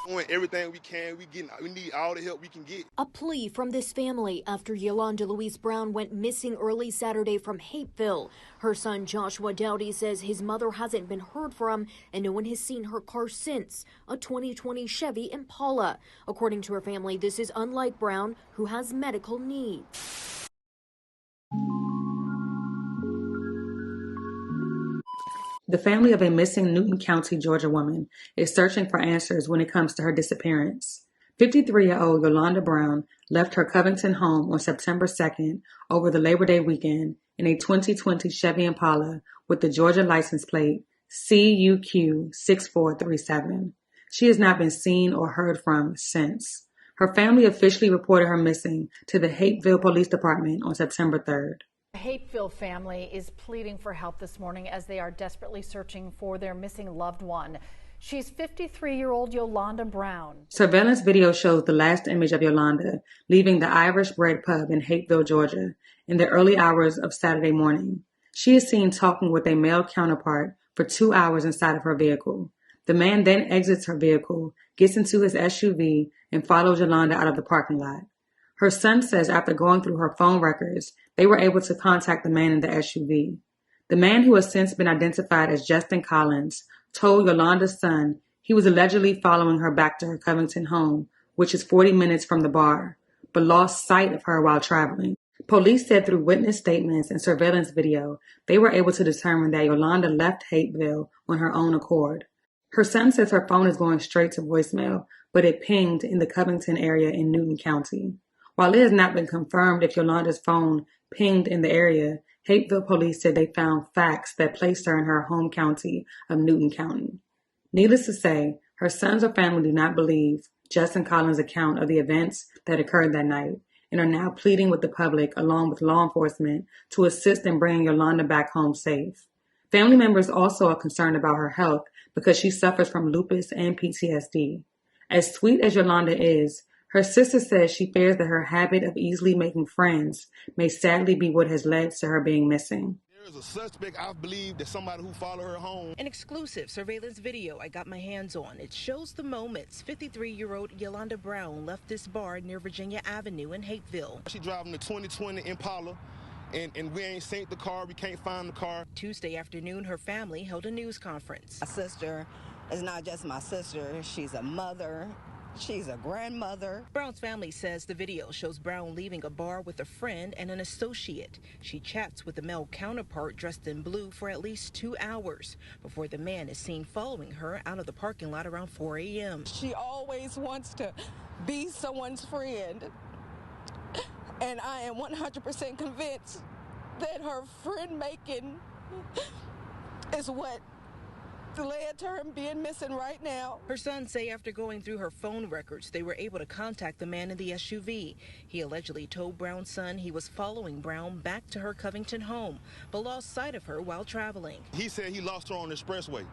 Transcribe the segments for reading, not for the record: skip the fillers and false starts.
Doing everything we can. We need all the help we can get. A plea from this family after Yolanda Louise Brown went missing early Saturday from Hapeville. Her son Joshua Dowdy says his mother hasn't been heard from and no one has seen her car since, a 2020 Chevy Impala. According to her family, this is unlike Brown, who has medical needs. The family of a missing Newton County, Georgia woman is searching for answers when it comes to her disappearance. 53-year-old Yolanda Brown left her Covington home on September 2nd over the Labor Day weekend in a 2020 Chevy Impala with the Georgia license plate CUQ 6437. She has not been seen or heard from since. Her family officially reported her missing to the Hapeville Police Department on September 3rd. The Hapeville family is pleading for help this morning as they are desperately searching for their missing loved one. She's 53-year-old Yolanda Brown. Surveillance video shows the last image of Yolanda leaving the Irish Bread Pub in Hapeville, Georgia, in the early hours of Saturday morning. She is seen talking with a male counterpart for 2 hours inside of her vehicle. The man then exits her vehicle, gets into his SUV, and follows Yolanda out of the parking lot. Her son says after going through her phone records, they were able to contact the man in the SUV. The man, who has since been identified as Justin Collins, told Yolanda's son he was allegedly following her back to her Covington home, which is 40 minutes from the bar, but lost sight of her while traveling. Police said through witness statements and surveillance video, they were able to determine that Yolanda left Hapeville on her own accord. Her son says her phone is going straight to voicemail, but it pinged in the Covington area in Newton County. While it has not been confirmed if Yolanda's phone pinged in the area, Hapeville police said they found facts that placed her in her home county of Newton County. Needless to say, her sons or family do not believe Justin Collins' account of the events that occurred that night and are now pleading with the public along with law enforcement to assist in bringing Yolanda back home safe. Family members also are concerned about her health because she suffers from lupus and PTSD. As sweet as Yolanda is, her sister says she fears that her habit of easily making friends may sadly be what has led to her being missing. There's a suspect, I believe, that somebody who followed her home. An exclusive surveillance video I got my hands on. It shows the moments 53-year-old Yolanda Brown left this bar near Virginia Avenue in Hapeville. She driving the 2020 Impala, and we ain't seen the car. We can't find the car. Tuesday afternoon, her family held a news conference. My sister is not just my sister. She's a mother. She's a grandmother. Brown's family says the video shows Brown leaving a bar with a friend and an associate. She chats with a male counterpart dressed in blue for at least 2 hours before the man is seen following her out of the parking lot around 4 a.m. She always wants to be someone's friend. And I am 100% convinced that her friend making is what led to her being missing right now. Her sons say after going through her phone records, they were able to contact the man in the SUV. He allegedly told Brown's son he was following Brown back to her Covington home, but lost sight of her while traveling. He said he lost her on the expressway.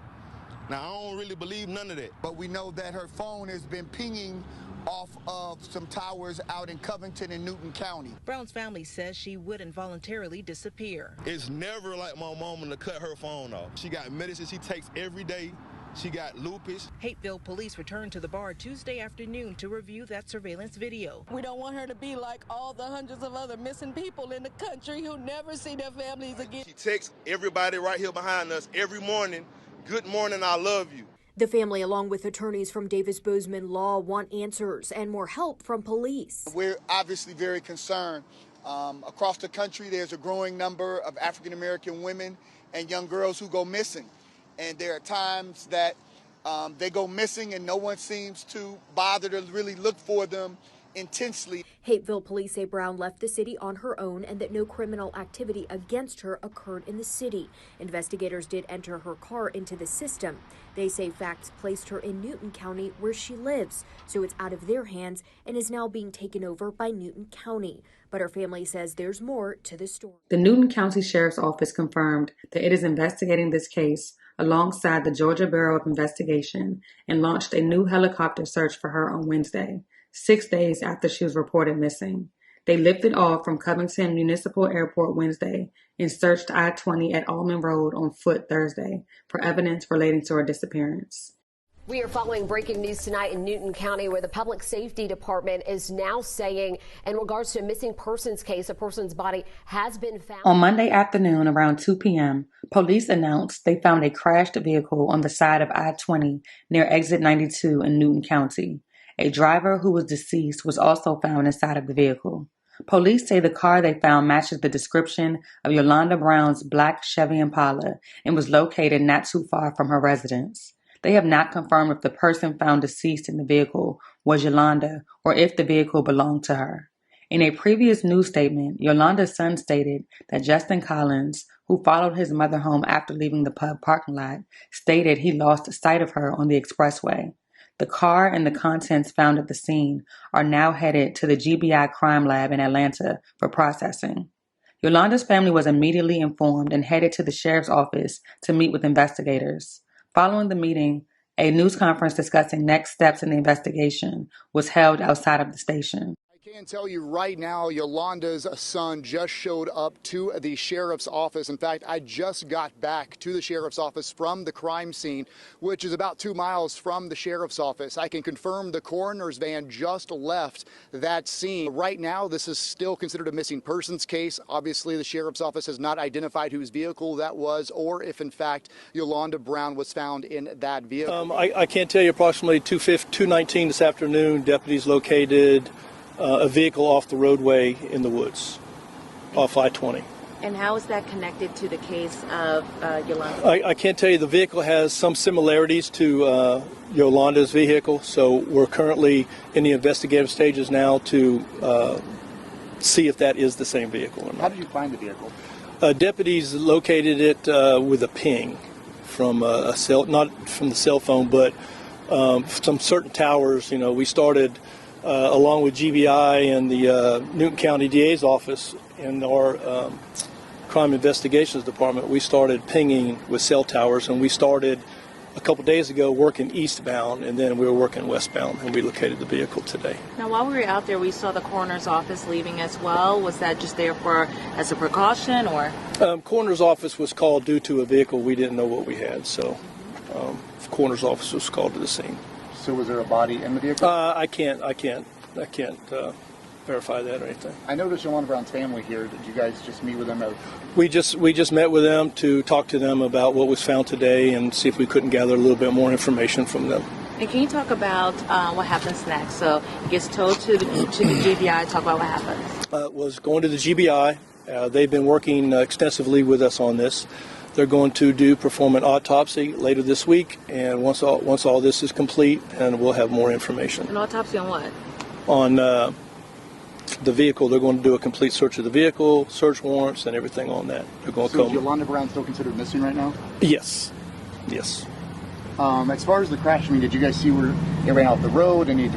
Now, I don't really believe none of that. But we know that her phone has been pinging off of some towers out in Covington and Newton County. Brown's family says she wouldn't voluntarily disappear. It's never like my mama to cut her phone off. She got medicine she takes every day. She got lupus. Hapeville police returned to the bar Tuesday afternoon to review that surveillance video. We don't want her to be like all the hundreds of other missing people in the country who never see their families again. She texts everybody right here behind us every morning, "Good morning, I love you." The family, along with attorneys from Davis Bozeman Law, want answers and more help from police. We're obviously very concerned. Across the country, there's a growing number of African-American women and young girls who go missing. And there are times that they go missing and no one seems to bother to really look for them intensely. Hapeville police say Brown left the city on her own and that no criminal activity against her occurred in the city. Investigators did enter her car into the system. They say facts placed her in Newton County where she lives, so it's out of their hands and is now being taken over by Newton County. But her family says there's more to the story. The Newton County Sheriff's Office confirmed that it is investigating this case alongside the Georgia Bureau of Investigation and launched a new helicopter search for her on Wednesday, 6 days after she was reported missing. They lifted off from Covington Municipal Airport Wednesday and searched I-20 at Almond Road on foot Thursday for evidence relating to her disappearance. We are following breaking news tonight in Newton County, where the Public Safety Department is now saying, in regards to a missing persons case, a person's body has been found. On Monday afternoon around 2 p.m., police announced they found a crashed vehicle on the side of I-20 near exit 92 in Newton County. A driver who was deceased was also found inside of the vehicle. Police say the car they found matches the description of Yolanda Brown's black Chevy Impala and was located not too far from her residence. They have not confirmed if the person found deceased in the vehicle was Yolanda or if the vehicle belonged to her. In a previous news statement, Yolanda's son stated that Justin Collins, who followed his mother home after leaving the pub parking lot, stated he lost sight of her on the expressway. The car and the contents found at the scene are now headed to the GBI crime lab in Atlanta for processing. Yolanda's family was immediately informed and headed to the sheriff's office to meet with investigators. Following the meeting, a news conference discussing next steps in the investigation was held outside of the station. I can tell you right now, Yolanda's son just showed up to the sheriff's office. In fact, I just got back to the sheriff's office from the crime scene, which is about 2 miles from the sheriff's office. I can confirm the coroner's van just left that scene. Right now, this is still considered a missing persons case. Obviously, the sheriff's office has not identified whose vehicle that was or if, in fact, Yolanda Brown was found in that vehicle. I can't tell you. Approximately 2:19 this afternoon, deputies located a vehicle off the roadway in the woods, off I-20. And how is that connected to the case of Yolanda? I can't tell you. The vehicle has some similarities to Yolanda's vehicle, so we're currently in the investigative stages now to see if that is the same vehicle or not. How did you find the vehicle? Deputies located it with a ping from a cell, not from the cell phone, but some certain towers. We started along with GBI and the Newton County DA's office and our crime investigations department. We started pinging with cell towers, and we started a couple days ago working eastbound, and then we were working westbound, and we located the vehicle today. Now, while we were out there, we saw the coroner's office leaving as well. Was that just there as a precaution, or? Coroner's office was called due to a vehicle. We didn't know what we had, so the coroner's office was called to the scene. So was there a body in the vehicle? I can't verify that or anything. I noticed Yolanda Brown's family here. Did you guys just meet with them? We just met with them to talk to them about what was found today and see if we couldn't gather a little bit more information from them. And can you talk about what happens next? So it gets towed to the GBI. Talk about what happens. Was going to the GBI. They've been working extensively with us on this. They're going to perform an autopsy later this week, and once all this is complete, and we'll have more information. An autopsy on what? On the vehicle. They're going to do a complete search of the vehicle, search warrants, and everything on that. They're going to come. Is Yolanda Brown still considered missing right now? Yes. As far as the crash, did you guys see where it ran off the road? Any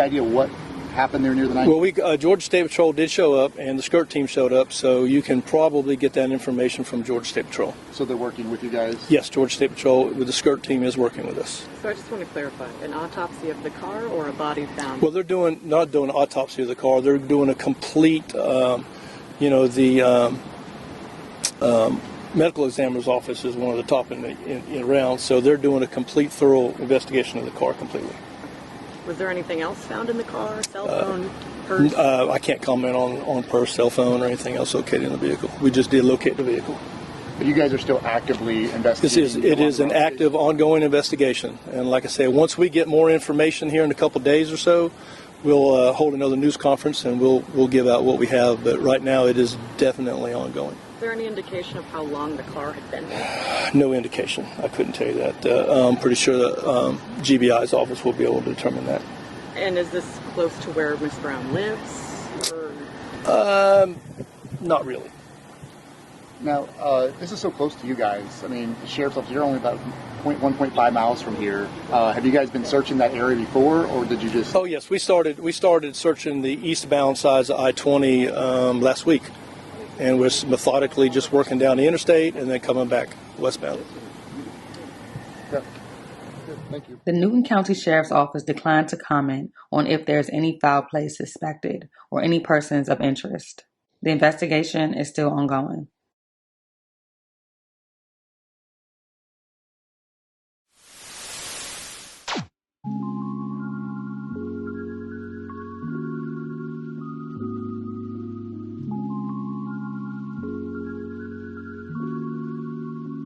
idea what happened there near the night? Well, Georgia State Patrol did show up, and the skirt team showed up, so you can probably get that information from Georgia State Patrol. So they're working with you guys? Yes, Georgia State Patrol with the skirt team is working with us. So I just want to clarify, an autopsy of the car or a body found? Well, they're not doing an autopsy of the car. They're doing a complete, medical examiner's office is one of the top in around, so they're doing a complete, thorough investigation of the car completely. Was there anything else found in the car? Cell phone, purse? I can't comment on purse, cell phone, or anything else located in the vehicle. We just did locate the vehicle. But you guys are still actively investigating? It is an active, ongoing investigation. And like I say, once we get more information here in a couple of days or so, we'll hold another news conference and we'll give out what we have. But right now, it is definitely ongoing. Is there any indication of how long the car had been there? No indication. I couldn't tell you that. I'm pretty sure that GBI's office will be able to determine that. And is this close to where Ms. Brown lives? Or? Not really. Now, this is so close to you guys. The sheriff's office, you're only about 1.5 miles from here. Have you guys been searching that area before, or did you just? Oh yes, we started searching the eastbound sides of I-20 last week, and we're methodically just working down the interstate and then coming back westbound. Okay. Thank you. The Newton County Sheriff's Office declined to comment on if there's any foul play suspected or any persons of interest. The investigation is still ongoing.